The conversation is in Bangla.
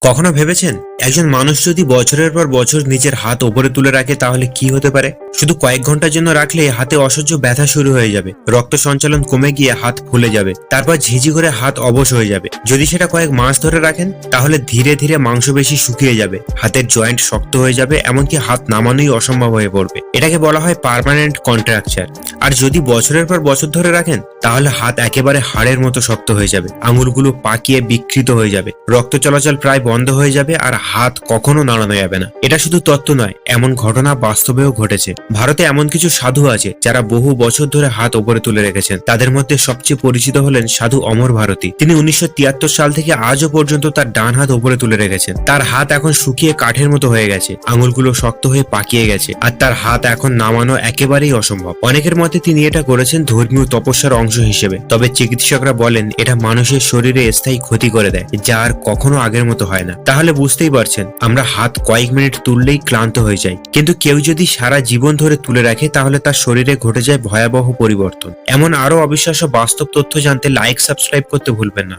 কখনো ভেবেছেন একজন মানুষ যদি বছরের পর বছর নিজের হাত ওপরে তুলে রাখে তাহলে কি হতে পারে? শুধু কয়েক ঘন্টার জন্য রাখলে হাতে অসহ্য ব্যথা শুরু হয়ে যাবে, রক্ত সঞ্চালন কমে গিয়ে হাত ফুলে যাবে, তারপর ঝিঝি করে হাত অবশ হয়ে যাবে। যদি সেটা কয়েক মাস ধরে রাখেন তাহলে ধীরে ধীরে মাংসপেশি শুকিয়ে যাবে, হাতের জয়েন্ট শক্ত হয়ে যাবে, এমনকি হাত নামানোই অসম্ভব হয়ে পড়বে। এটাকে বলা হয় পার্মানেন্ট কন্ট্রাকচার। আর যদি বছরের পর বছর ধরে রাখেন তাহলে হাত একেবারে হাড়ের মতো শক্ত হয়ে যাবে, আঙুলগুলো পাকিয়ে বিকৃত হয়ে যাবে, রক্ত চলাচল প্রায় বন্ধ হয়ে যাবে, আর হাত কখনো নাড়ানো যাবে না। এটা শুধু তত্ত্ব নয়, এমন ঘটনা বাস্তবেও ঘটেছে। ভারতে এমন কিছু সাধু আছে যারা বহু বছর ধরে হাত ওপরে তুলে রেখেছেন। তাদের মধ্যে সবচেয়ে পরিচিত হলেন সাধু অমর ভারতী। তিনি 1973 সাল থেকে আজও পর্যন্ত তার ডান হাত ওপরে তুলে রেখেছেন। তার হাত এখন শুকিয়ে কাঠের মতো হয়ে গেছে, আঙুলগুলো শক্ত হয়ে পাকিয়ে গেছে, আর তার হাত এখন নামানো একেবারেই অসম্ভব। অনেকের মতে তিনি এটা করেছেন ধর্মীয় তপস্যার অংশ হিসেবে, তবে চিকিৎসকরা বলেন এটা মানুষের শরীরে স্থায়ী ক্ষতি করে দেয়, যা আর কখনো আগের মতো হয় না। তাহলে বুঝতেই পারছেন, আমরা হাত কয়েক মিনিট তুললেই ক্লান্ত হয়ে যাই, কিন্তু কেউ যদি সারা জীবন ধরে তুলে রাখে তাহলে তার শরীরে ঘটে যায় ভয়াবহ পরিবর্তন। এমন আরো অবিশ্বাস্য বাস্তব তথ্য জানতে লাইক সাবস্ক্রাইব করতে ভুলবেন না।